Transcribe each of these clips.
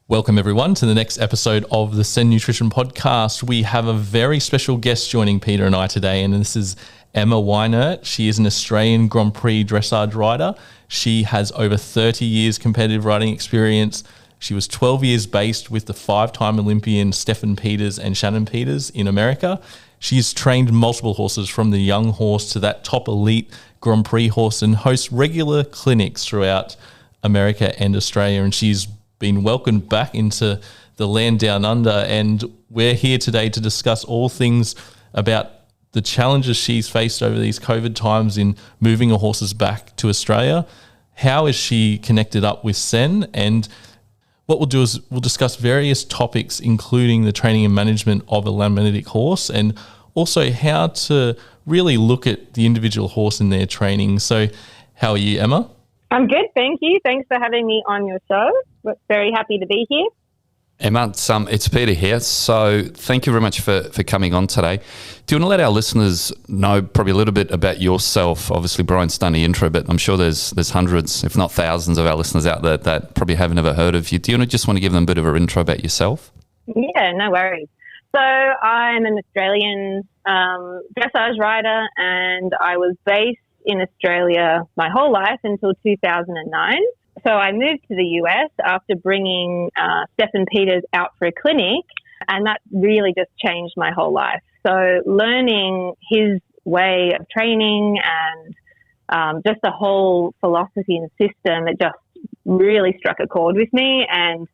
Welcome everyone to the next episode of the CEN Nutrition Podcast. We have a very special guest joining Peter and I today, and this is Emma Weinert. She is an Australian Grand Prix dressage rider. She has over 30 years competitive riding experience. She was 12 years based with the 5-time Olympian Steffen and Shannon in America. She's trained multiple horses from the young horse to that top elite Grand Prix horse and hosts regular clinics throughout America and Australia. And she's been welcomed back into the land down under, and we're here today to discuss all things about the challenges she's faced over these COVID times in moving her horses back to Australia. How is she connected up with CEN? And what we'll do is we'll discuss various topics, including the training and management of a laminitic horse, and also how to really look at the individual horse in their training. So how are you, Emma? I'm good, thank you. Thanks for having me on your show. We're very happy to be here. Emma, it's Peter here. So thank you very much for coming on today. Do you want to let our listeners know probably a little bit about yourself? Obviously, Bryan's done the intro, but I'm sure there's hundreds, if not thousands, of our listeners out there that probably haven't ever heard of you. Do you just want to give them a bit of an intro about yourself? Yeah, no worries. So I'm an Australian dressage rider, and I was based in Australia my whole life until 2009. So I moved to the US after bringing Steffen out for a clinic, and that really just changed my whole life. So learning his way of training and just the whole philosophy and system, it just really struck a chord with me, and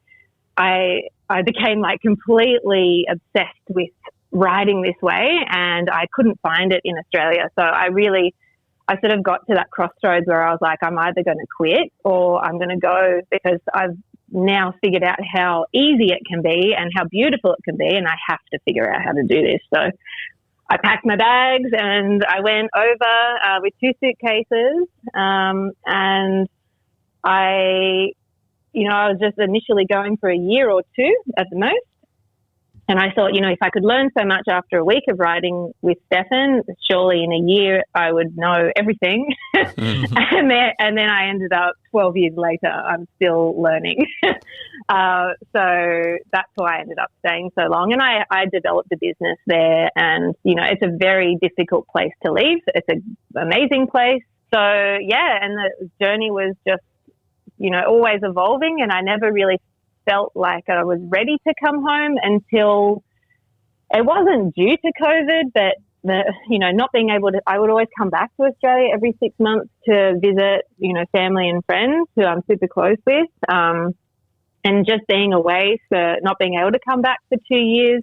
I became like completely obsessed with riding this way, and I couldn't find it in Australia. So I sort of got to that crossroads where I was like, I'm either going to quit or I'm going to go, because I've now figured out how easy it can be and how beautiful it can be, and I have to figure out how to do this. So I packed my bags and I went over with 2 suitcases, and I was just initially going for a year or 2 at the most. And I thought, if I could learn so much after a week of riding with Steffen, surely in a year I would know everything. and then I ended up 12 years later, I'm still learning. So that's why I ended up staying so long. And I developed a business there, and, it's a very difficult place to leave. It's an amazing place. So, yeah, and the journey was just, always evolving, and I never really felt like I was ready to come home until it wasn't due to COVID, but not being able to, I would always come back to Australia every 6 months to visit, family and friends who I'm super close with. And just being away for not being able to come back for 2 years.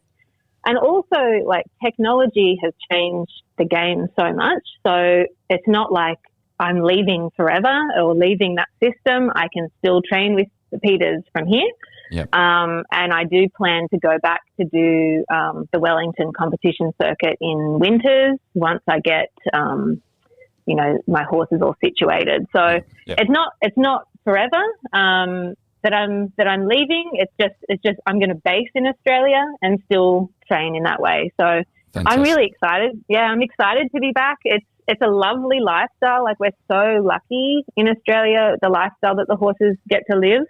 And also, like, technology has changed the game so much. So it's not like I'm leaving forever or leaving that system. I can still train with the Peters from here. Yep. And I do plan to go back to do the Wellington competition circuit in winters once I get, my horses all situated. So yep. It's not forever that I'm leaving. It's just I'm going to base in Australia and still train in that way. So Fantastic. I'm really excited. Yeah, I'm excited to be back. It's a lovely lifestyle. Like, we're so lucky in Australia, the lifestyle that the horses get to live.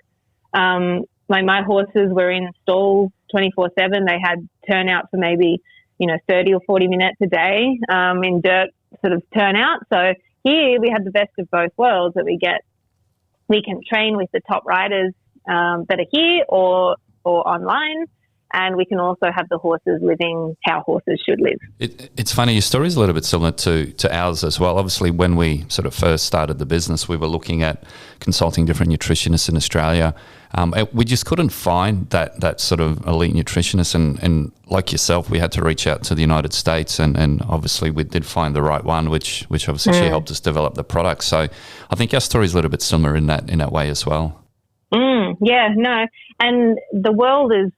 My horses were in stalls 24/7. They had turnout for maybe, 30 or 40 minutes a day in dirt sort of turnout. So here we have the best of both worlds, that we can train with the top riders that are here or online. And we can also have the horses living how horses should live. It's funny, your story is a little bit similar to ours as well. Obviously, when we sort of first started the business, we were looking at consulting different nutritionists in Australia. We just couldn't find that sort of elite nutritionist. And like yourself, we had to reach out to the United States. And obviously, we did find the right one, which obviously she helped us develop the product. So I think our story is a little bit similar in that way as well. Yeah, no. And the world is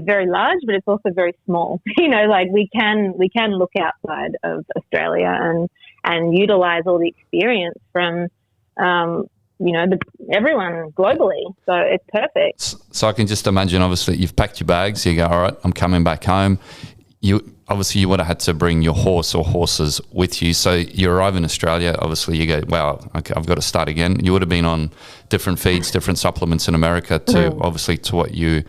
very large, but it's also very small. Like, we can look outside of Australia and utilize all the experience from, everyone globally. So it's perfect. So I can just imagine, obviously, you've packed your bags, you go, all right, I'm coming back home. You obviously you would have had to bring your horse or horses with you. So you arrive in Australia, obviously you go, wow, okay, I've got to start again. You would have been on different feeds, different supplements in America to obviously to what you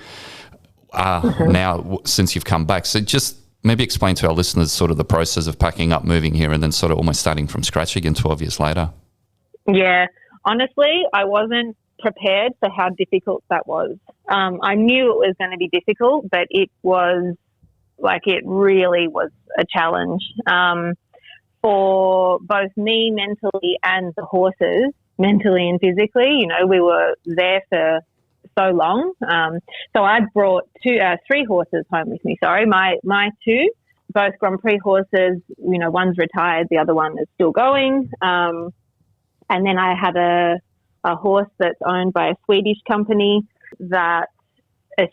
are now since you've come back. So just maybe explain to our listeners sort of the process of packing up, moving here, and then sort of almost starting from scratch again 12 years later. Yeah, honestly, I wasn't prepared for how difficult that was. I knew it was going to be difficult, but it really was a challenge for both me mentally and the horses, mentally and physically. You know, we were there for so long. So I brought three horses home with me. Sorry, my two, both Grand Prix horses. You know, one's retired, the other one is still going. And then I had a horse that's owned by a Swedish company that,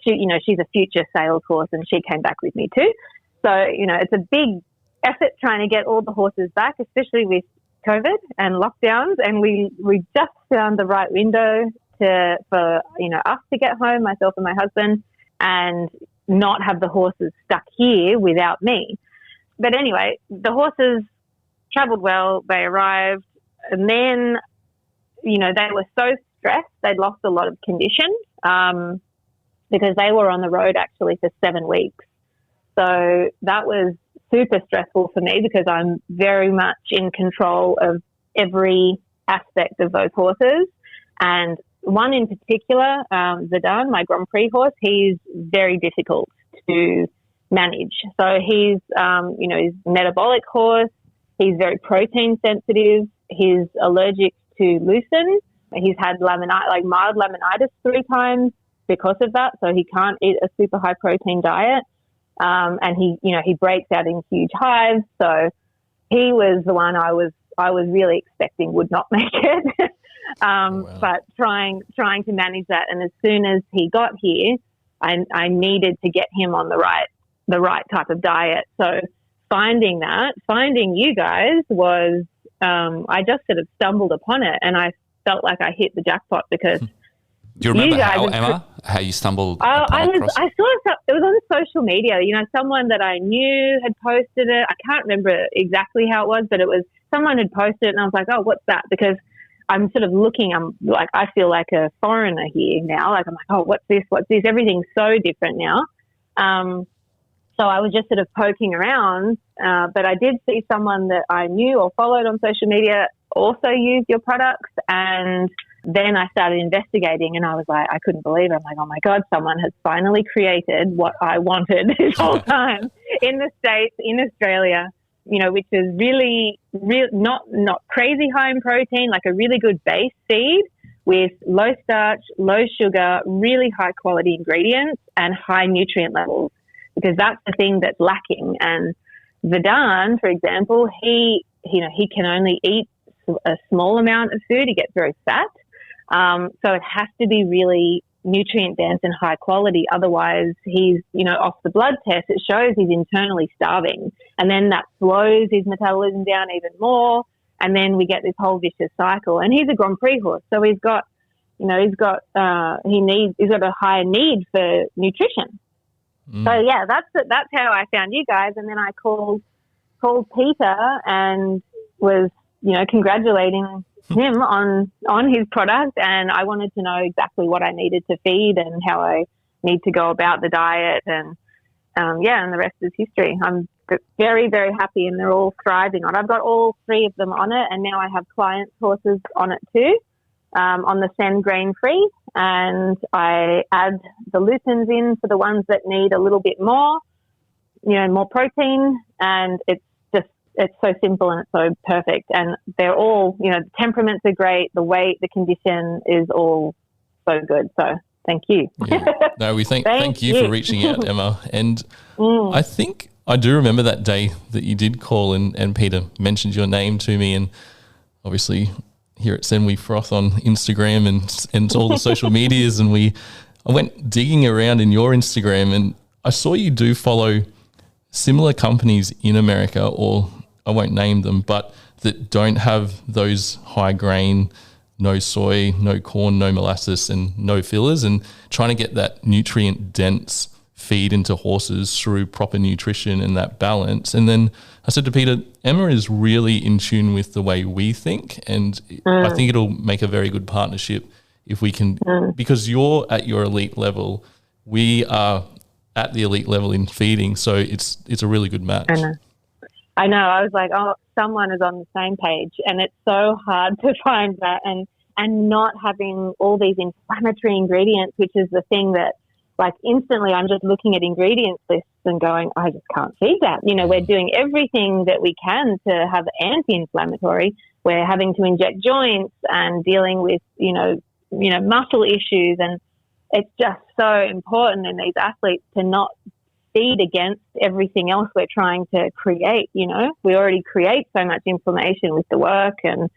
she's a future sales horse, and she came back with me too. So, you know, it's a big effort trying to get all the horses back, especially with COVID and lockdowns. And we just found the right window for us to get home, myself and my husband, and not have the horses stuck here without me. But anyway, the horses travelled well. They arrived, and then, you know, they were so stressed. They'd lost a lot of condition because they were on the road actually for 7 weeks. So that was super stressful for me because I'm very much in control of every aspect of those horses. And one in particular, Zidane, my Grand Prix horse, he's very difficult to manage. So he's, he's a metabolic horse. He's very protein sensitive. He's allergic to lucerne. He's had mild laminitis 3 times because of that. So he can't eat a super high protein diet. And he breaks out in huge hives. So he was the one I was really expecting would not make it. Wow. But trying to manage that. And as soon as he got here, I needed to get him on the right type of diet. So finding you guys was, I just sort of stumbled upon it, and I felt like I hit the jackpot because. Do you remember how you stumbled? I saw it was on social media. You know, someone that I knew had posted it. I can't remember exactly how it was, but it was someone had posted it, and I was like, "Oh, what's that?" Because I'm sort of looking. I'm like, I feel like a foreigner here now. Like I'm like, "Oh, what's this? What's this?" Everything's so different now. So I was just sort of poking around, but I did see someone that I knew or followed on social media also use your products, and then I started investigating, and I was like, I couldn't believe it. I'm like, oh my God, someone has finally created what I wanted this whole time in the States, in Australia, you know, which is really not crazy high in protein, like a really good base feed with low starch, low sugar, really high quality ingredients and high nutrient levels, because that's the thing that's lacking. And Zidane, for example, he can only eat a small amount of food. He gets very fat. So it has to be really nutrient dense and high quality. Otherwise, he's, off the blood test, it shows he's internally starving. And then that slows his metabolism down even more. And then we get this whole vicious cycle. And he's a Grand Prix horse. So he's got a higher need for nutrition. Mm. So yeah, that's how I found you guys. And then I called Peter and was, congratulating him on his product, and I wanted to know exactly what I needed to feed and how I need to go about the diet, and and the rest is history. I'm very, very happy, and they're all thriving on it. I've got all 3 of them on it, and now I have clients' horses on it too, on the CEN grain-free, and I add the luteins in for the ones that need a little bit more, more protein, and it's so simple and it's so perfect. And they're all, the temperaments are great. The weight, the condition is all so good. So thank you. Yeah. No, we thank you for reaching out, Emma. And I think I do remember that day that you did call and Peter mentioned your name to me. And obviously here at CEN we froth on Instagram and all the social medias. And I went digging around in your Instagram and I saw you do follow similar companies in America, or I won't name them, but that don't have those high grain, no soy, no corn, no molasses, and no fillers, and trying to get that nutrient dense feed into horses through proper nutrition and that balance. And then I said to Peter, Emma is really in tune with the way we think, and I think it'll make a very good partnership if we can, because you're at your elite level, we are at the elite level in feeding, so it's a really good match. I know. I was like, oh, someone is on the same page, and it's so hard to find that, and not having all these inflammatory ingredients, which is the thing that, like, instantly I'm just looking at ingredients lists and going, I just can't feed that. You know, we're doing everything that we can to have anti-inflammatory. We're having to inject joints and dealing with, you know, muscle issues, and it's just so important in these athletes to not feed against everything else we're trying to create. You know, we already create so much inflammation with the work, and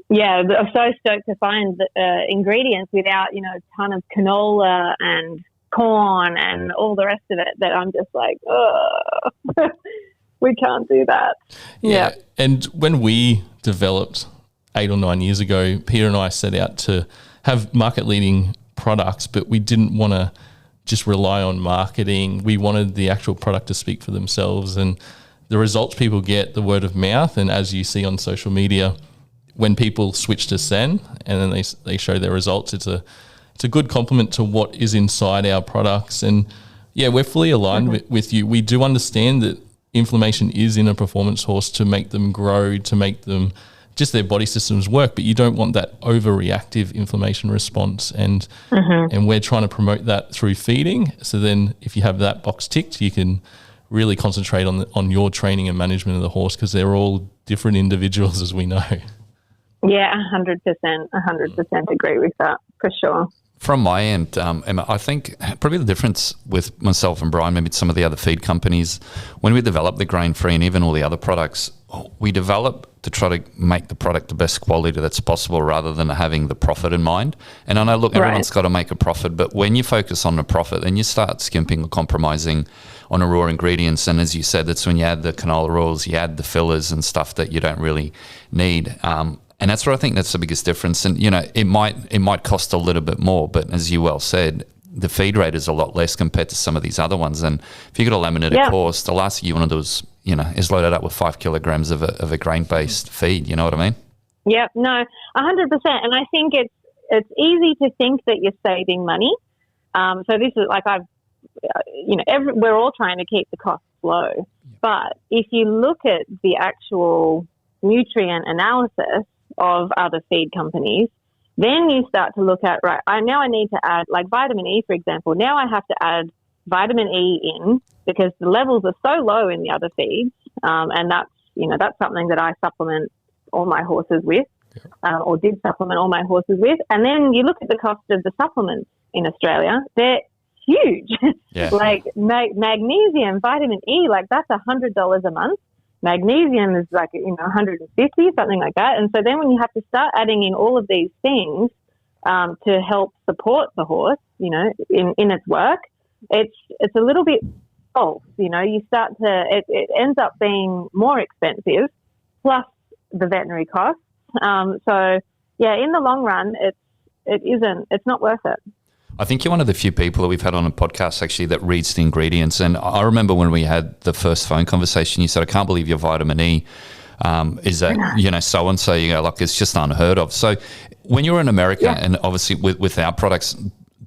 yeah, I'm so stoked to find the ingredients without, you know, a ton of canola and corn and all the rest of it, that I'm just like, oh, we can't do that. Yeah. And when we developed 8 or 9 years ago, Peter and I set out to have market leading products, but we didn't want to just rely on marketing. We wanted the actual product to speak for themselves, and the results people get, the word of mouth. And as you see on social media, when people switch to CEN and then they show their results, it's a good compliment to what is inside our products. And yeah, we're fully aligned with you. We do understand that inflammation is in a performance horse to make them grow, to make them just their body systems work, but you don't want that overreactive inflammation response. And and we're trying to promote that through feeding. So then if you have that box ticked, you can really concentrate on your training and management of the horse, because they're all different individuals, as we know. Yeah, 100%. 100% agree with that, for sure. From my end, Emma, I think probably the difference with myself and Bryan, maybe some of the other feed companies, when we develop the grain-free and even all the other products, we develop to try to make the product the best quality that's possible rather than having the profit in mind. And I know, look, everyone's got to make a profit, but when you focus on the profit, then you start skimping or compromising on the raw ingredients. And as you said, that's when you add the canola oils, you add the fillers and stuff that you don't really need. And that's where I think that's the biggest difference. And, you know, it might cost a little bit more, but as you well said, the feed rate is a lot less compared to some of these other ones. And if you got a laminated horse, the last thing you want to do is, you know, is load it up with 5 kilograms of a grain-based feed. You know what I mean? Yeah, no, 100%. And I think it's easy to think that you're saving money. So this is like we're all trying to keep the costs low. But if you look at the actual nutrient analysis of other feed companies, then you start to look at, I need to add, like vitamin E, for example. Now I have to add vitamin E in because the levels are so low in the other feeds. And that's something that I supplement all my horses with, or did supplement all my horses with. And then you look at the cost of the supplements in Australia, they're huge. Yeah. Like magnesium, vitamin E, like that's $100 a month. Magnesium is like, 150, something like that. And so then when you have to start adding in all of these things to help support the horse, in its work, it's a little bit false. You start to, it ends up being more expensive plus the veterinary costs. So yeah, in the long run, it's not worth it. I think you're one of the few people that we've had on a podcast actually that reads the ingredients. And I remember when we had the first phone conversation, you said, I can't believe your vitamin E is that, so-and-so, you go, like, it's just unheard of. So when you were in America and obviously with our products,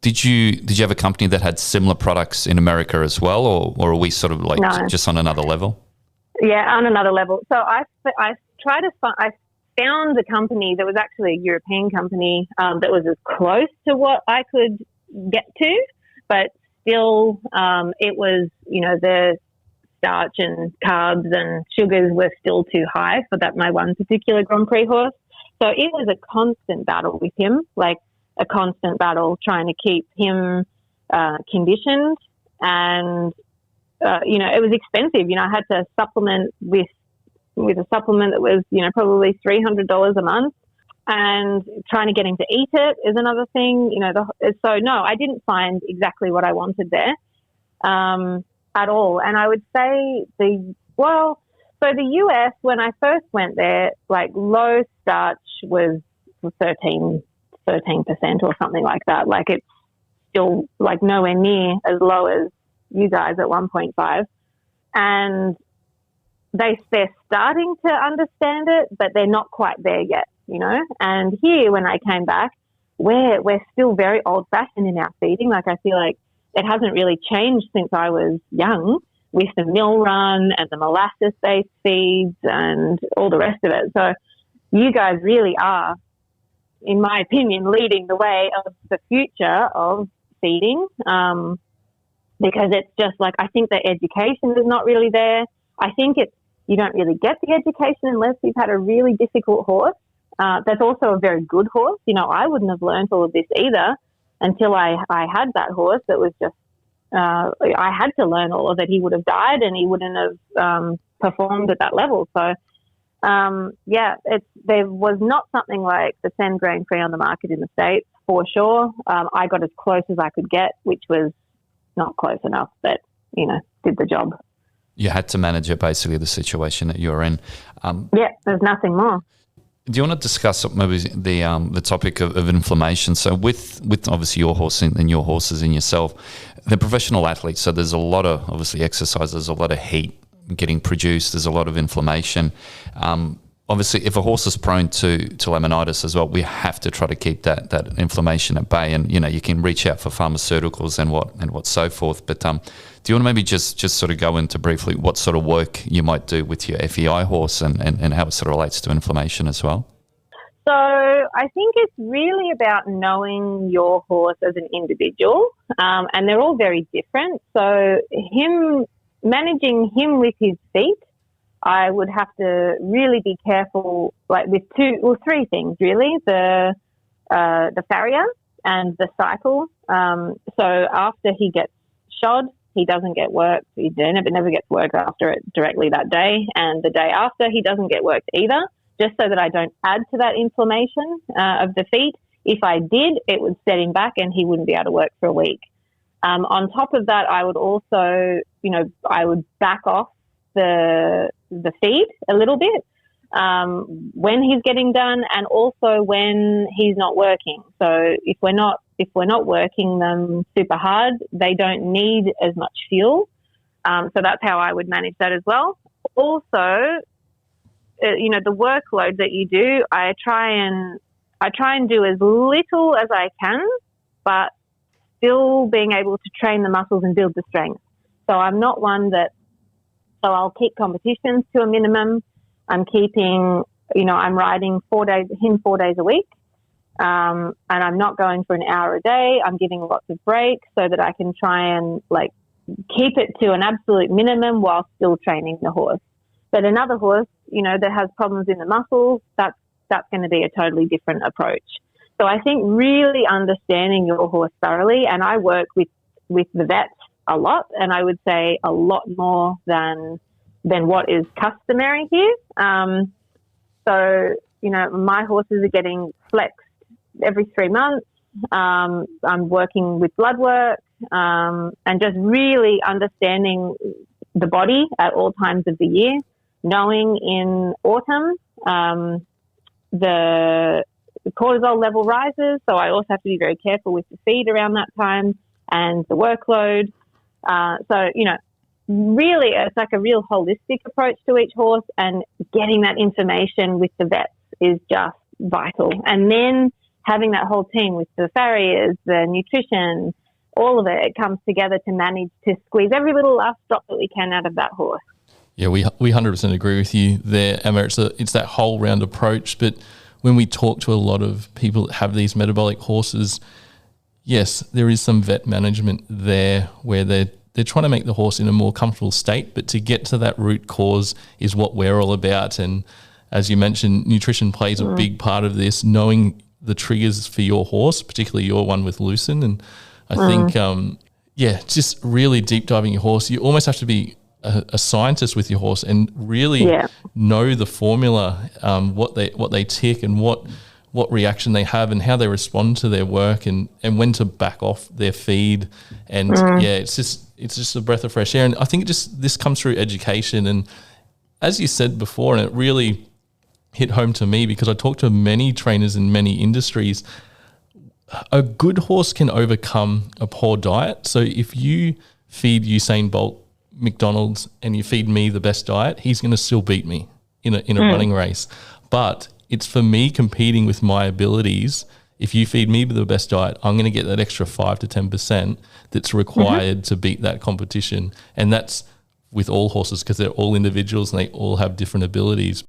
did you have a company that had similar products in America as well? Or are we sort of like just on another level? Yeah, on another level. So I found a company that was actually a European company that was as close to what I could get to, but still it was, the starch and carbs and sugars were still too high for my one particular Grand Prix horse. So it was a constant battle with him, like a constant battle trying to keep him conditioned. And, it was expensive. I had to supplement with a supplement that was, probably $300 a month, and trying to get him to eat it is another thing, so no, I didn't find exactly what I wanted there, at all. And I would say the US, when I first went there, like low starch was 13% or something like that. Like it's still like nowhere near as low as you guys at 1.5, and they're starting to understand it, but they're not quite there yet, you know. And here, when I came back, we're still very old-fashioned in our feeding. Like, I feel like it hasn't really changed since I was young, with the mill run and the molasses-based feeds and all the rest of it. So you guys really are, in my opinion, leading the way of the future of feeding, because it's just like, I think the education is not really there. I think you don't really get the education unless you've had a really difficult horse. That's also a very good horse. You know, I wouldn't have learned all of this either until I had that horse that was just, I had to learn all of it. He would have died and he wouldn't have performed at that level. So, there was not something like the CEN Grand Prix on the market in the States, for sure. I got as close as I could get, which was not close enough, but, you know, did the job. You had to manage it, basically, the situation that you're in. There's nothing more. Do you want to discuss maybe the topic of inflammation? So with obviously your horse and your horses and yourself, they're professional athletes, so there's a lot of obviously exercise, there's a lot of heat getting produced, there's a lot of inflammation. Obviously, if a horse is prone to laminitis as well, we have to try to keep that inflammation at bay. And, you know, you can reach out for pharmaceuticals and what so forth. But do you want to maybe just sort of go into briefly what sort of work you might do with your FEI horse and how it sort of relates to inflammation as well? So I think it's really about knowing your horse as an individual, and they're all very different. So managing him with his feet, I would have to really be careful, like with three things really: the farrier and the cycle. So after he gets shod, he doesn't get worked. He never gets worked after it directly that day, and the day after he doesn't get worked either. Just so that I don't add to that inflammation of the feet. If I did, it would set him back and he wouldn't be able to work for a week. On top of that, I would also, you know, I would back off the feed a little bit when he's getting done, and also when he's not working. So if we're not working them super hard, they don't need as much fuel. So that's how I would manage that as well. Also, you know, the workload that you do, I try and do as little as I can, but still being able to train the muscles and build the strength. So I'm not one so I'll keep competitions to a minimum. I'm riding 4 days a week. And I'm not going for an hour a day. I'm giving lots of breaks so that I can try and like keep it to an absolute minimum while still training the horse. But another horse, you know, that has problems in the muscles, that's going to be a totally different approach. So I think really understanding your horse thoroughly, and I work with the vets a lot, and I would say a lot more than what is customary here. So, you know, my horses are getting flexed every 3 months. I'm working with blood work, and just really understanding the body at all times of the year. Knowing in autumn, the cortisol level rises, so I also have to be very careful with the feed around that time and the workload. So, you know, really it's like a real holistic approach to each horse, and getting that information with the vets is just vital. And then having that whole team with the farriers, the nutrition, all of it comes together to manage to squeeze every little last drop that we can out of that horse. Yeah, we 100% agree with you there, Emma. It's that whole round approach. But when we talk to a lot of people that have these metabolic horses, yes, there is some vet management there where they're trying to make the horse in a more comfortable state. But to get to that root cause is what we're all about. And as you mentioned, nutrition plays a big part of this, knowing the triggers for your horse, particularly your one with Lucen. And I think, just really deep diving your horse. You almost have to be a scientist with your horse and really know the formula, what they tick and what reaction they have and how they respond to their work and when to back off their feed. And it's just a breath of fresh air. And I think this comes through education. And as you said before, and it really hit home to me because I talked to many trainers in many industries, a good horse can overcome a poor diet. So if you feed Usain Bolt McDonald's and you feed me the best diet, he's going to still beat me in a running race. But it's for me competing with my abilities. If you feed me the best diet, I'm going to get that extra 5 to 10% that's required to beat that competition. And that's with all horses because they're all individuals and they all have different abilities.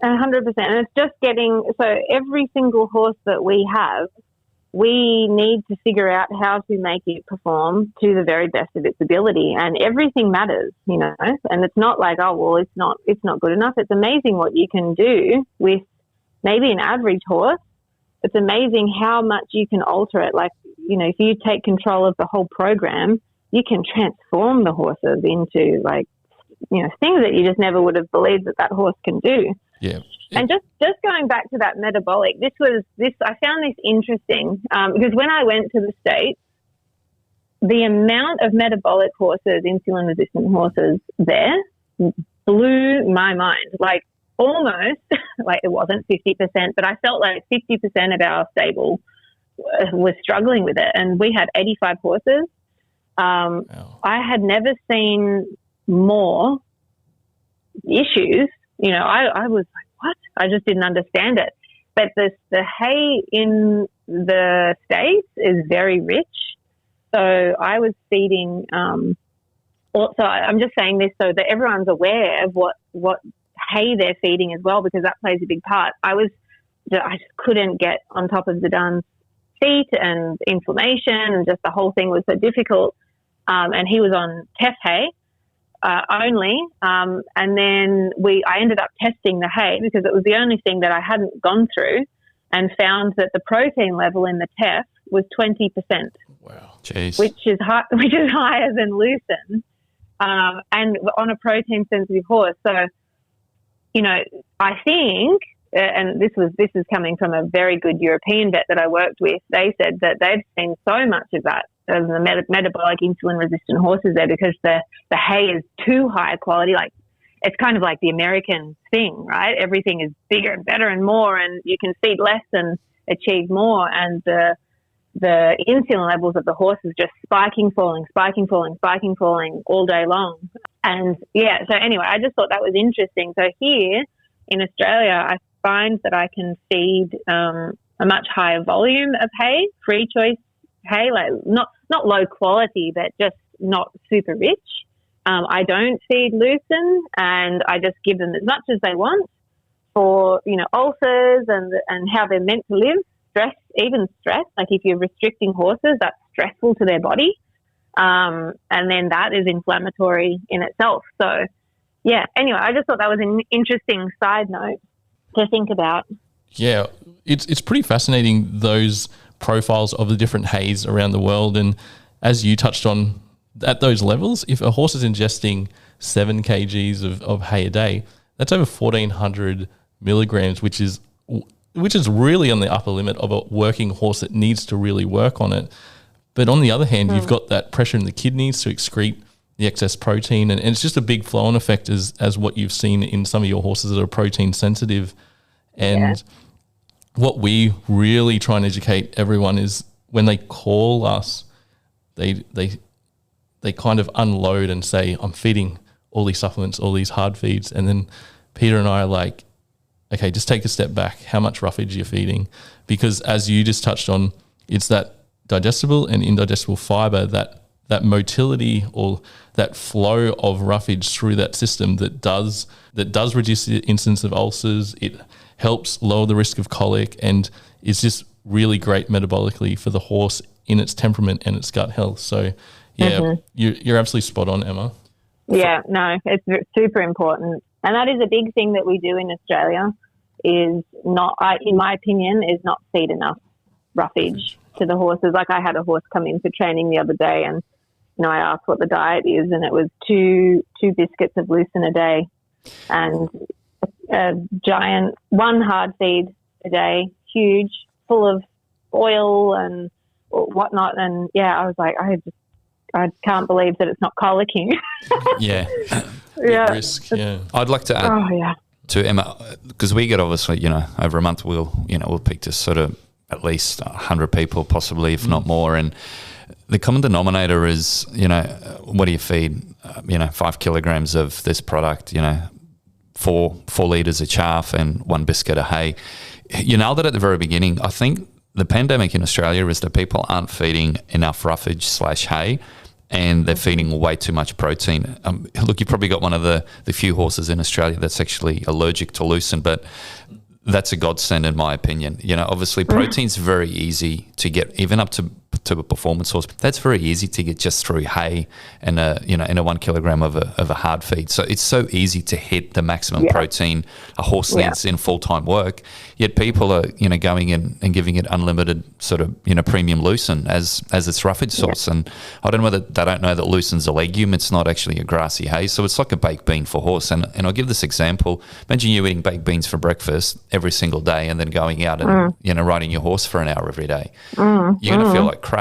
100%. And it's just every single horse that we have, we need to figure out how to make it perform to the very best of its ability, and everything matters, and it's not like, it's not good enough. It's amazing what you can do with maybe an average horse. It's amazing how much you can alter it. Like, if you take control of the whole program, you can transform the horses into things that you just never would have believed that horse can do. Yeah. And just going back to that metabolic, I found this interesting because when I went to the States, the amount of metabolic horses, insulin-resistant horses there blew my mind. Like almost, it wasn't 50%, but I felt like 50% of our stable was struggling with it. And we had 85 horses. Wow. I had never seen more issues. I was like, what? I just didn't understand it. But the hay in the States is very rich. So I was feeding, also I'm just saying this so that everyone's aware of what hay they're feeding as well, because that plays a big part. I just couldn't get on top of the Dun's feet and inflammation, and just the whole thing was so difficult. And he was on teff hay only. And then I ended up testing the hay because it was the only thing that I hadn't gone through, and found that the protein level in the teff was 20%. Wow. Jeez. Which is higher than lucerne, and on a protein sensitive horse. So, I think, and this is coming from a very good European vet that I worked with. They said that they've seen so much of that, of the metabolic insulin resistant horses there, because the hay is too high quality. Like, it's kind of like the American thing, right? Everything is bigger and better and more, and you can feed less and achieve more. And the insulin levels of the horse is just spiking, falling all day long. And yeah, so anyway, I just thought that was interesting. So here in Australia, I find that I can feed a much higher volume of hay, free choice hay, like not low quality, but just not super rich. I don't feed lucerne, and I just give them as much as they want for, ulcers and how they're meant to live. Stress, like if you're restricting horses, that's stressful to their body. And then that is inflammatory in itself. So, yeah, anyway, I just thought that was an interesting side note to think about. Yeah, it's pretty fascinating, those profiles of the different hays around the world. And as you touched on, at those levels, if a horse is ingesting 7 kgs of hay a day, that's over 1,400 milligrams, which is really on the upper limit of a working horse that needs to really work on it. But on the other hand, you've got that pressure in the kidneys to excrete the excess protein, and it's just a big flow-on effect as what you've seen in some of your horses that are protein sensitive. And what we really try and educate everyone is when they call us, they kind of unload and say, I'm feeding all these supplements, all these hard feeds. And then Peter and I are like, okay, just take a step back. How much roughage you're feeding? Because as you just touched on, it's that digestible and indigestible fiber, that motility or that flow of roughage through that system that does reduce the incidence of ulcers. It helps lower the risk of colic, and is just really great metabolically for the horse in its temperament and its gut health. So yeah, you're absolutely spot on, Emma. Yeah, no, it's super important. And that is a big thing that we do in Australia, is not, in my opinion, is not feed enough roughage to the horses. Like, I had a horse come in for training the other day, and I asked what the diet is, and it was two biscuits of lucerne a day and a giant one hard feed a day, huge, full of oil and whatnot. And yeah, I was like, I can't believe that it's not colicking. Yeah. Yeah. Risk, yeah. I'd like to add to Emma, because we get obviously, over a month we'll pick to sort of at least 100 people, possibly, if not more. And the common denominator is, what do you feed? 5 kilograms of this product, 4 litres of chaff and 1 biscuit of hay. You nailed it at the very beginning. I think the pandemic in Australia is that people aren't feeding enough roughage/hay, and they're feeding way too much protein. Look, you've probably got one of the few horses in Australia that's actually allergic to lucerne, but that's a godsend in my opinion. Obviously protein's very easy to get, even up to a performance horse. That's very easy to get just through hay and a 1 kilogram of a hard feed. So it's so easy to hit the maximum protein a horse needs in full-time work. Yet people are, going in and giving it unlimited sort of, premium lucerne as its roughage source. And I don't know whether they don't know that lucerne's a legume. It's not actually a grassy hay. So it's like a baked bean for horse. And I'll give this example. Imagine you eating baked beans for breakfast every single day and then going out and, riding your horse for an hour every day. You're going to feel like crap.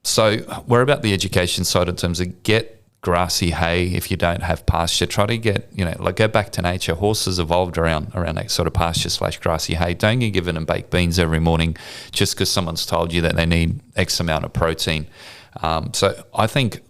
So we're about the education side in terms of get grassy hay. If you don't have pasture, try to get, go back to nature. Horses evolved around that sort of pasture/grassy hay. Don't get given them baked beans every morning just because someone's told you that they need X amount of protein. So I think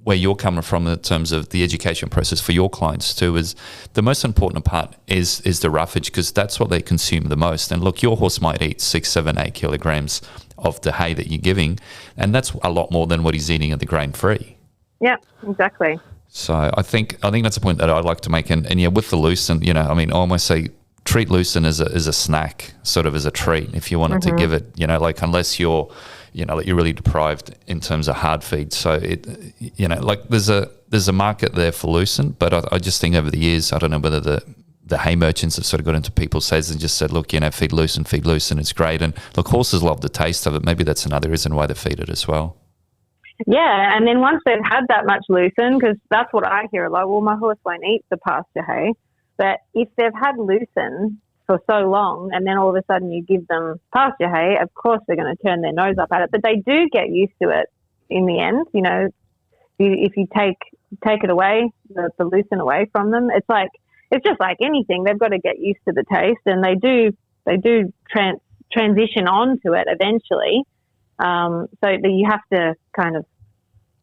where you're coming from in terms of the education process for your clients too is the most important part is the roughage, because that's what they consume the most. And look, your horse might eat 6, 7, 8 kilograms of the hay that you're giving, and that's a lot more than what he's eating at the grain-free. Yeah, exactly. So I think that's a point that I'd like to make. And with the lucerne, I almost say treat lucerne as a snack, sort of as a treat if you wanted to give it, unless you're, you're really deprived in terms of hard feed. So there's a market there for lucerne, but I just think over the years, I don't know whether the hay merchants have sort of got into people's heads and just said, look, feed lucerne, it's great. And look, horses love the taste of it. Maybe that's another reason why they feed it as well. Yeah, and then once they've had that much lucerne, because that's what I hear a lot, well, my horse won't eat the pasture hay. But if they've had lucerne for so long and then all of a sudden you give them pasture hay, of course they're going to turn their nose up at it. But they do get used to it in the end. If you take it away, the lucerne away from them, it's just like anything. They've got to get used to the taste, and they do transition onto it eventually. So that you have to kind of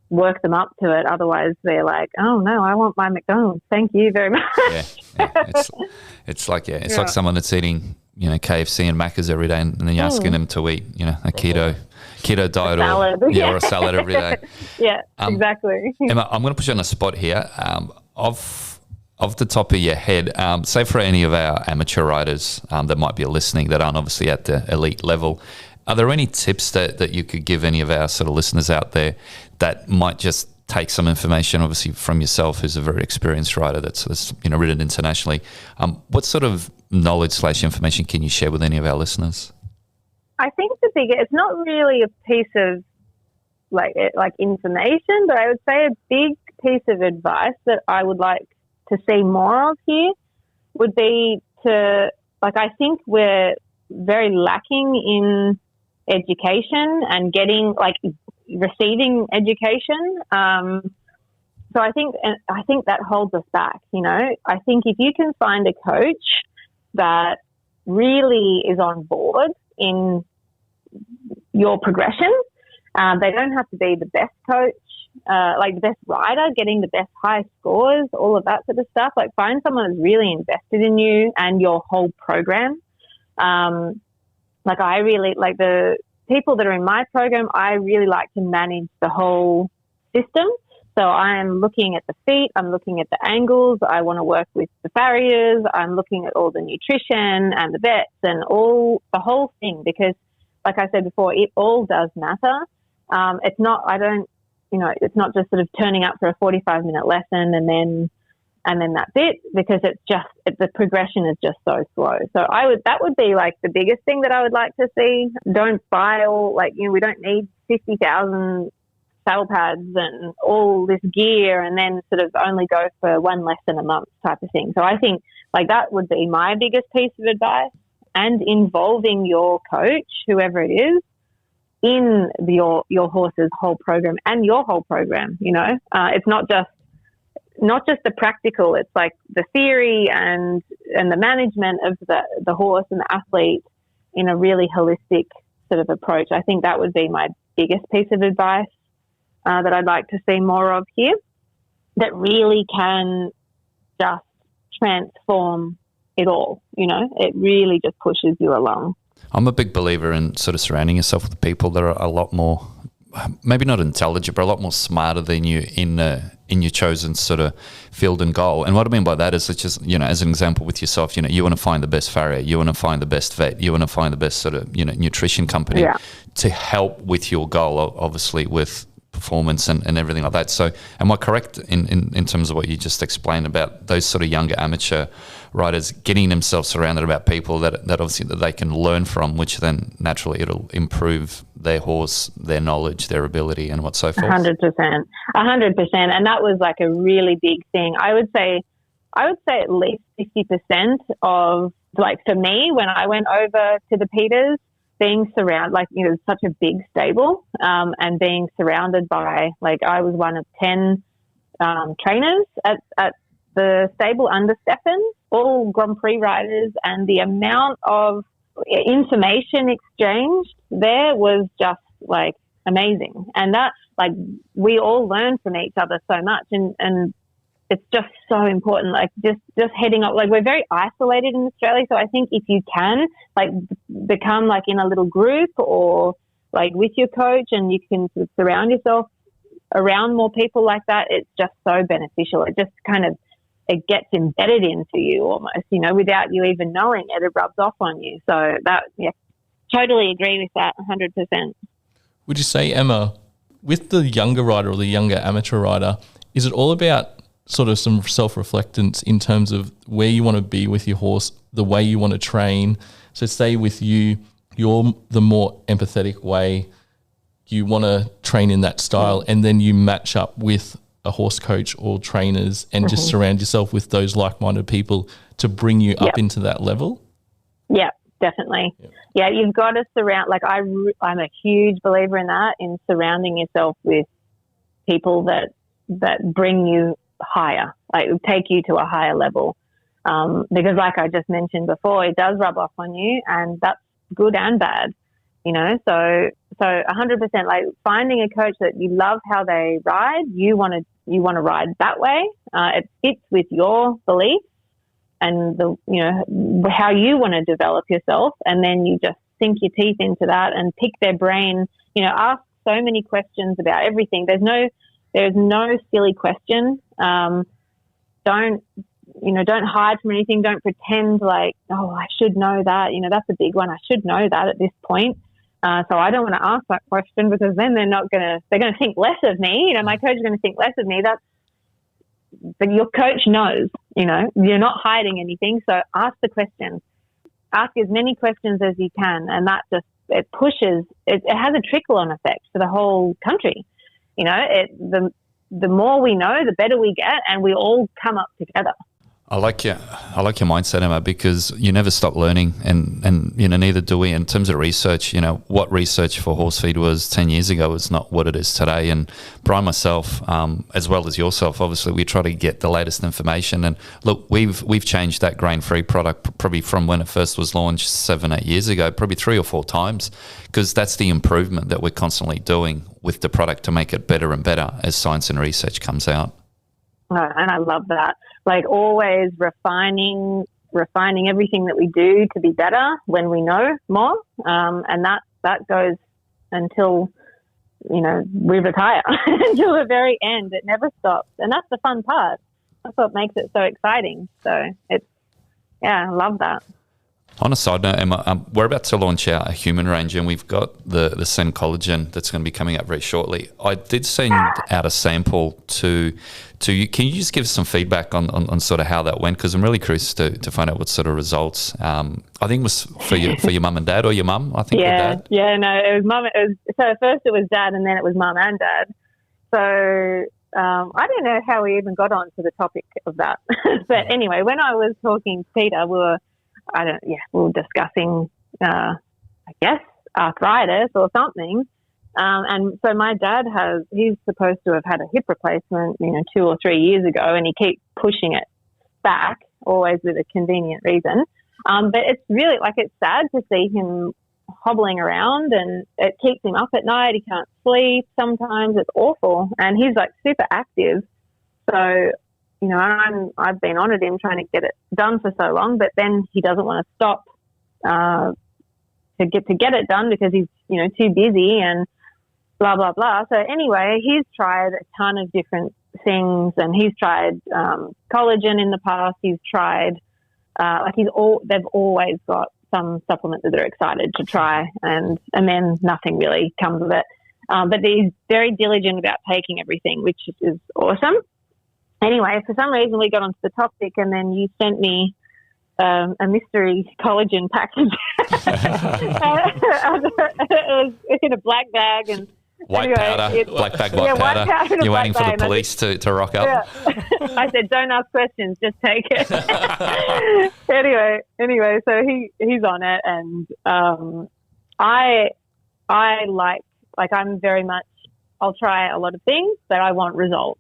work them up to it. Otherwise, they're like, "Oh no, I want my McDonald's. Thank you very much." It's like someone that's eating KFC and Macca's every day, and then you're asking them to eat a keto diet or a salad every day. Yeah, exactly. Emma, I'm going to put you on a spot here. Off the top of your head, say for any of our amateur riders that might be listening that aren't obviously at the elite level, are there any tips that you could give any of our sort of listeners out there that might just take some information, obviously from yourself, who's a very experienced rider that's ridden internationally? What sort of knowledge/information can you share with any of our listeners? I think it's not really a piece of like information, but I would say a big piece of advice that I would like to see more of here would be I think we're very lacking in education and receiving education. So I think that holds us back. I think if you can find a coach that really is on board in your progression, they don't have to be the best coach, the best rider, getting the best high scores, all of that sort of stuff. Find someone who's really invested in you and your whole program. I really like the people that are in my program. I really like to manage the whole system. So I'm looking at the feet, I'm looking at the angles, I want to work with the farriers, I'm looking at all the nutrition and the vets and the whole thing, because like I said before, it all does matter. It's not just sort of turning up for a 45-minute lesson and then that's it, because the progression is just so slow. So that would be the biggest thing that I would like to see. Don't buy we don't need 50,000 saddle pads and all this gear and then sort of only go for one lesson a month type of thing. So I think that would be my biggest piece of advice, and involving your coach, whoever it is, in your horse's whole program and your whole program. It's not just the practical, it's the theory and the management of the horse and the athlete in a really holistic sort of approach. I think that would be my biggest piece of advice. that I'd like to see more of here that really can just transform it all. It really just pushes you along. I'm a big believer in sort of surrounding yourself with people that are a lot more, maybe not intelligent, but a lot more smarter than you in your chosen sort of field and goal. And what I mean by that is, it's just, as an example with yourself, you want to find the best farrier, you want to find the best vet, you want to find the best sort of, nutrition company to help with your goal, obviously with performance and everything like that. So am I correct in terms of what you just explained about those sort of younger amateur riders getting themselves surrounded about people that obviously that they can learn from, which then naturally it'll improve their horse, their knowledge, their ability and what so forth? 100%. And that was like a really big thing. I would say at least 50% of, like, for me, when I went over to the Peters, being surrounded, such a big stable, and being surrounded by, I was one of 10 trainers at the stable under Steffen, all Grand Prix riders, and the amount of information exchanged there was just, amazing. And that, we all learned from each other so much, and it's just so important, just heading up. We're very isolated in Australia, so I think if you can, become, in a little group or, with your coach, and you can sort of surround yourself around more people like that, it's just so beneficial. It just kind of, it gets embedded into you almost, without you even knowing it. It rubs off on you. So that, totally agree with that, 100%. Would you say, Emma, with the younger rider or the younger amateur rider, is it all about sort of some self-reflectance in terms of where you want to be with your horse, the way you want to train? So say with you, you're the more empathetic way, you want to train in that style, and then you match up with a horse coach or trainers and just surround yourself with those like-minded people to bring you up into that level? Yeah, definitely. Yeah, you've got to surround, I'm a huge believer in that, in surrounding yourself with people that bring you higher, take you to a higher level. Because like I just mentioned before, it does rub off on you, and that's good and bad, so 100%, finding a coach that you love how they ride, you want to ride that way. It fits with your beliefs and how you want to develop yourself, and then you just sink your teeth into that and pick their brain, ask so many questions about everything. There's no silly question. Don't hide from anything. Don't pretend I should know that. That's a big one. I should know that at this point. So I don't want to ask that question, because then they're going to think less of me. My coach is going to think less of me. But your coach knows, you're not hiding anything. So ask the questions. Ask as many questions as you can. And that just, it pushes, it has a trickle-on effect for the whole country. The more we know, the better we get, and we all come up together. I like your mindset, Emma, because you never stop learning, and neither do we. In terms of research, what research for horse feed was 10 years ago is not what it is today. And Bryan, myself, as well as yourself, obviously we try to get the latest information. And look, we've changed that grain-free product probably from when it first was launched 7-8 years ago, probably 3 or 4 times, because that's the improvement that we're constantly doing with the product to make it better and better as science and research comes out. And I love that. Always refining everything that we do to be better when we know more. And that goes until, we retire, until the very end. It never stops. And that's the fun part. That's what makes it so exciting. So I love that. On a side note, Emma, we're about to launch our human range, and we've got the CEN collagen that's going to be coming up very shortly. I did send out a sample to you. Can you just give us some feedback on sort of how that went? Because I'm really curious to find out what sort of results. I think it was for your mum and dad, or your mum, I think. Yeah, dad. Yeah, no, it was mum. So first it was dad, and then it was mum and dad. So I don't know how we even got onto the topic of that. But anyway, when I was talking to Peter, we were discussing, I guess, arthritis or something. And so my dad he's supposed to have had a hip replacement, 2 or 3 years ago, and he keeps pushing it back, always with a convenient reason. But it's really, it's sad to see him hobbling around, and it keeps him up at night. He can't sleep sometimes. It's awful. And he's like super active. So, you know, I've been on at him trying to get it done for so long, but then he doesn't want to stop to get it done because he's, you know, too busy and blah, blah, blah. So anyway, he's tried a ton of different things, and he's tried collagen in the past. He's tried they've always got some supplement that they're excited to try, and then nothing really comes of it. But he's very diligent about taking everything, which is awesome. Anyway, for some reason we got onto the topic, and then you sent me a mystery collagen package. It was in a black bag and white powder, black bag, white powder. You're waiting for the police to rock up. Yeah. I said, don't ask questions, just take it. anyway, so he's on it, and I I'm very much, I'll try a lot of things, but I want results.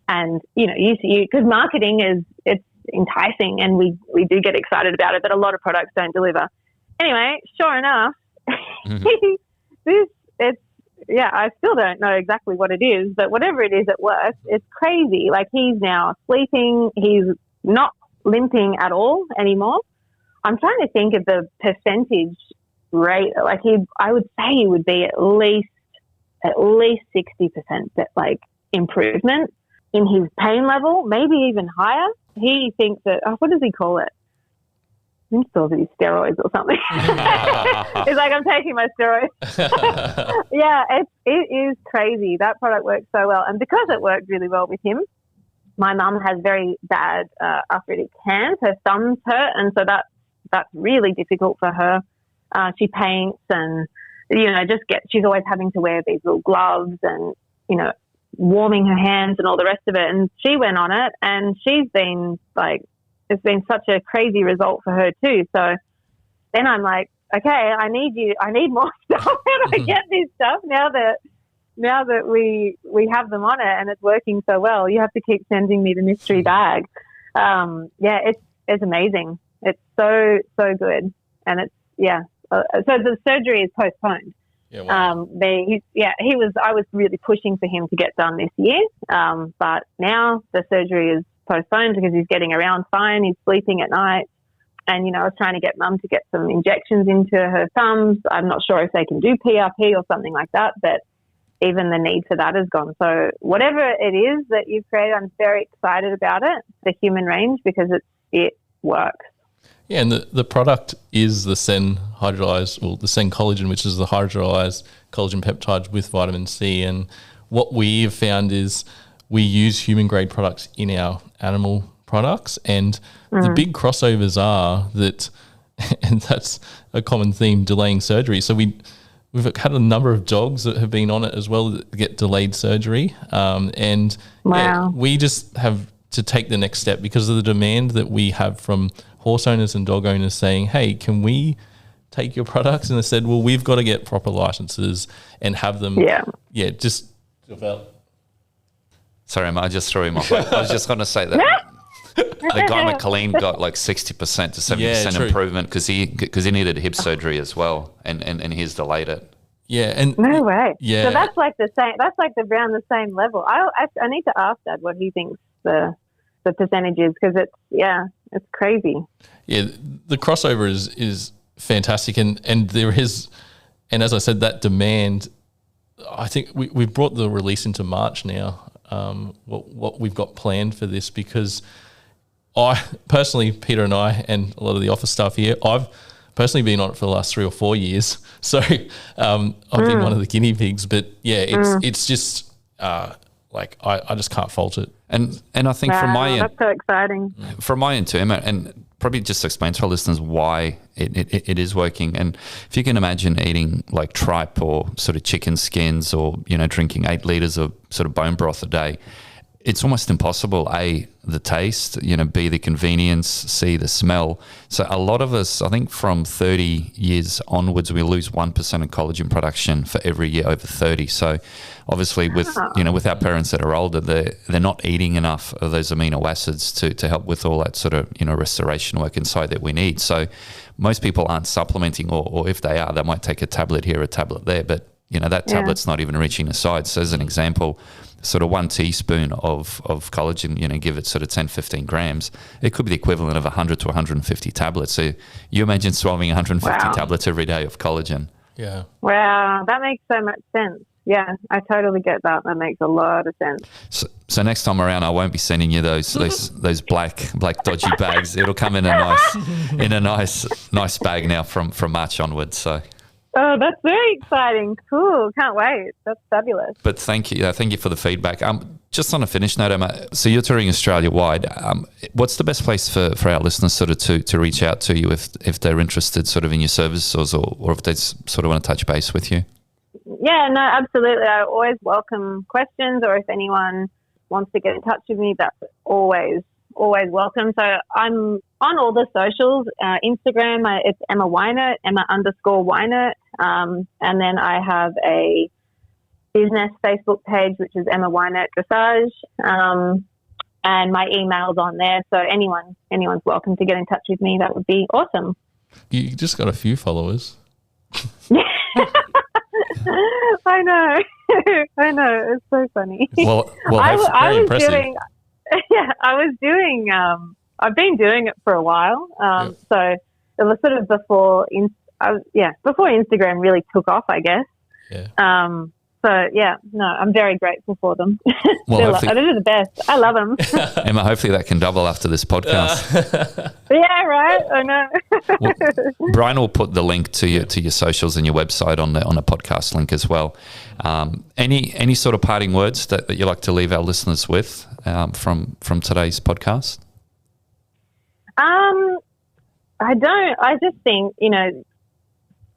And, you know, because marketing it's enticing, and we do get excited about it, but a lot of products don't deliver. Anyway, sure enough, I still don't know exactly what it is, but whatever it is, it works. It's crazy. Like, he's now sleeping. He's not limping at all anymore. I'm trying to think of the percentage rate. Like, I would say he would be at least 60% like improvement in his pain level, maybe even higher. He thinks that, what does he call it? I think he calls it steroids or something. It's like, I'm taking my steroids. Yeah, it is crazy. That product works so well. And because it worked really well with him, my mum has very bad arthritic hands. Her thumbs hurt, and so that's really difficult for her. She paints, and, you know, she's always having to wear these little gloves and, you know, warming her hands and all the rest of it. And she went on it, and she's been like, it's been such a crazy result for her too. So then I'm like, okay, I need more stuff. How do I get this stuff now that we have them on it and it's working so well? You have to keep sending me the mystery bag. It's amazing. It's so good. And so the surgery is postponed. Yeah, wow. I was really pushing for him to get done this year. But now the surgery is postponed because he's getting around fine. He's sleeping at night. And, you know, I was trying to get mum to get some injections into her thumbs. I'm not sure if they can do PRP or something like that, but even the need for that is gone. So whatever it is that you've created, I'm very excited about it, the human range, because it works. Yeah, and the product is the CEN the CEN collagen, which is the hydrolyzed collagen peptides with vitamin C. And what we have found is we use human grade products in our animal products, and the big crossovers are that, and that's a common theme, delaying surgery. So we've had a number of dogs that have been on it as well that get delayed surgery. And we just have to take the next step because of the demand that we have from horse owners and dog owners saying, hey, can we take your products? And they said, well, we've got to get proper licenses and have them. Just develop. Sorry, Emma, I just threw him off. I was just going to say that the guy McLean got like 60% to 70% improvement because he needed hip surgery as well, and he's delayed it. Yeah, and no way. Yeah, so that's like the same. That's like around the same level. I need to ask Dad what he thinks the percentage is, because it's crazy. Yeah, the crossover is fantastic, and there is, and as I said, that demand. I think we've brought the release into March now. What we've got planned for this, because I personally, Peter and I, and a lot of the office staff here, I've personally been on it for the last 3 or 4 years. So I've been one of the guinea pigs. But yeah, it's just like I just can't fault it. And I think from my end, that's so exciting. From my end too, Emma, and probably just explain to our listeners why it is working. And if you can imagine eating like tripe or sort of chicken skins, or, you know, drinking 8 liters of sort of bone broth a day, it's almost impossible, A, the taste, B, the convenience, C, the smell. So a lot of us, I think from 30 years onwards, we lose 1% of collagen production for every year over 30. So obviously with our parents that are older, they're not eating enough of those amino acids to help with all that sort of, restoration work inside that we need. So most people aren't supplementing, or if they are, they might take a tablet here, a tablet there, but that tablet's not even reaching the side. So as an example, sort of 1 teaspoon of collagen, give it sort of 10, 15 grams, it could be the equivalent of 100 to 150 tablets. So you imagine swallowing 150 tablets every day of collagen. Yeah. Wow, that makes so much sense. Yeah, I totally get that. That makes a lot of sense. So next time around, I won't be sending you those black dodgy bags. It'll come in a nice bag now from March onwards. So. Oh, that's very exciting. Cool. Can't wait. That's fabulous. But thank you for the feedback. Just on a finish note, Emma, so you're touring Australia-wide. What's the best place for our listeners sort of to reach out to you if they're interested sort of in your services or if they sort of want to touch base with you? Yeah, no, absolutely. I always welcome questions, or if anyone wants to get in touch with me, that's always welcome. So I'm on all the socials. Instagram, it's Emma Weinert, Emma_Weinert. And then I have a business Facebook page, which is Emma Weinert Dressage. And my email's on there. So anyone's welcome to get in touch with me. That would be awesome. You just got a few followers. I know. It's so funny. Well, very impressive. I've been doing it for a while. So it was sort of before Instagram really took off, I guess. Yeah. I'm very grateful for them. Well, they're the best. I love them. Emma, hopefully that can double after this podcast. Yeah, right. I know. Well, Bryan will put the link to your socials and your website on the podcast link as well. Any sort of parting words that you like to leave our listeners with from today's podcast? I don't. I just think,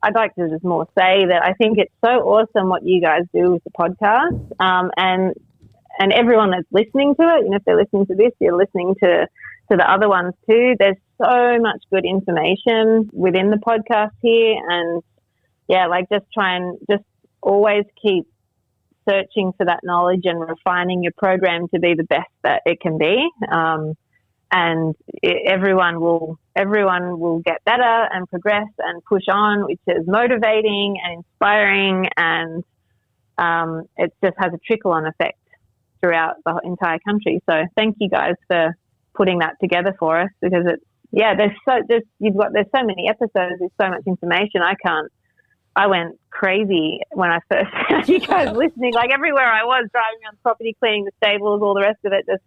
I'd like to just more say that I think it's so awesome what you guys do with the podcast, and everyone that's listening to it. If they're listening to this, you're listening to the other ones too. There's so much good information within the podcast here, and just always keep searching for that knowledge and refining your program to be the best that it can be. And everyone will get better and progress and push on, which is motivating and inspiring, and it just has a trickle-on effect throughout the entire country. So thank you guys for putting that together for us, because there's so many episodes, there's so much information. I went crazy when I first heard you guys listening. Like everywhere I was, driving around the property, cleaning the stables, all the rest of it, just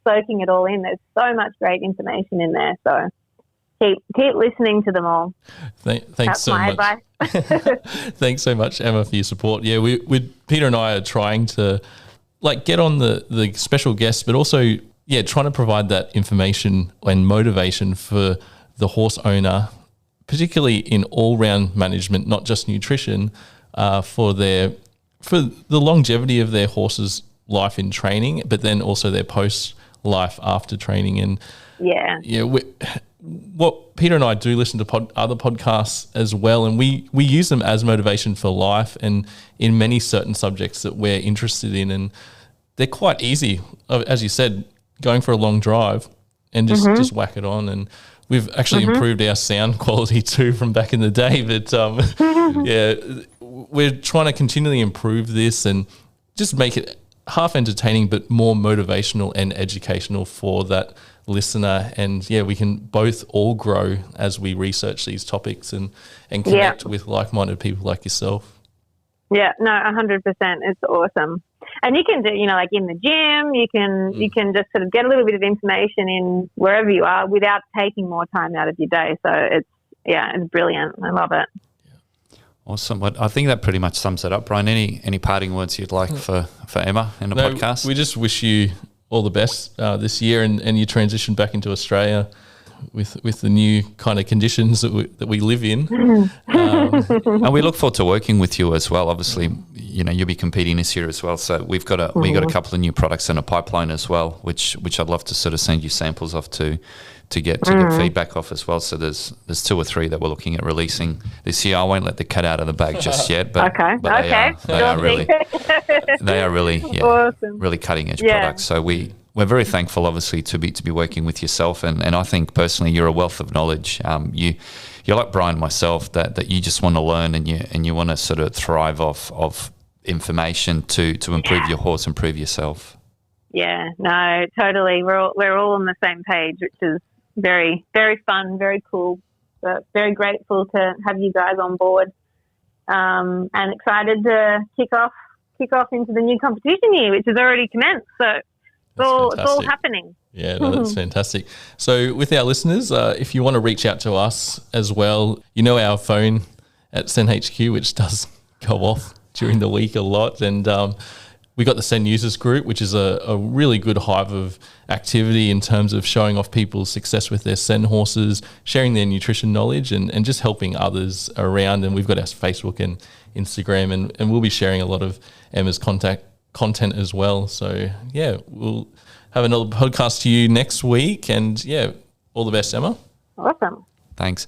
soaking it all in. There's so much great information in there. So keep listening to them all. Thanks so much. Thanks so much, Emma, for your support. Yeah, we Peter and I are trying to get on the special guests, but also trying to provide that information and motivation for the horse owner, particularly in all-round management, not just nutrition, for the longevity of their horse's life in training, but then also their post-life after training. And what Peter and I do listen to other podcasts as well, and we use them as motivation for life and in many certain subjects that we're interested in, and they're quite easy. As you said, going for a long drive and just whack it on. And we've actually improved our sound quality too from back in the day. But we're trying to continually improve this and just make it half entertaining, but more motivational and educational for that listener. And we can both all grow as we research these topics and connect with like-minded people like yourself. Yeah, no, 100%. It's awesome. And you can do, like in the gym, you can just sort of get a little bit of information in wherever you are without taking more time out of your day. So it's brilliant. I love it. Awesome. Well, I think that pretty much sums it up. Bryan, any parting words you'd like for Emma in the podcast? We just wish you all the best this year and you transition back into Australia. with the new kind of conditions that we live in. And we look forward to working with you as well. Obviously, you'll be competing this year as well. So we've got a couple of new products in a pipeline as well, which I'd love to sort of send you samples off to get feedback off as well. So there's 2 or 3 that we're looking at releasing this year. I won't let the cat out of the bag just yet, but they are really awesome. Really cutting edge products. So we're very thankful, obviously, to be working with yourself, and I think personally you're a wealth of knowledge. You're like Bryan and myself, that you just want to learn and you want to sort of thrive off information to improve your horse, improve yourself. Yeah, no, totally. We're all on the same page, which is very, very fun, very cool. But very grateful to have you guys on board, and excited to kick off into the new competition year, which has already commenced. So it's all happening. Yeah, no, that's fantastic. So with our listeners, if you want to reach out to us as well, our phone at CEN HQ, which does go off during the week a lot, and we got the CEN users group, which is a really good hive of activity in terms of showing off people's success with their CEN horses, sharing their nutrition knowledge, and just helping others around. And we've got our Facebook and Instagram, and we'll be sharing a lot of Emma's content as well. So yeah, we'll have another podcast to you next week, and yeah, all the best, Emma. Awesome. Thanks.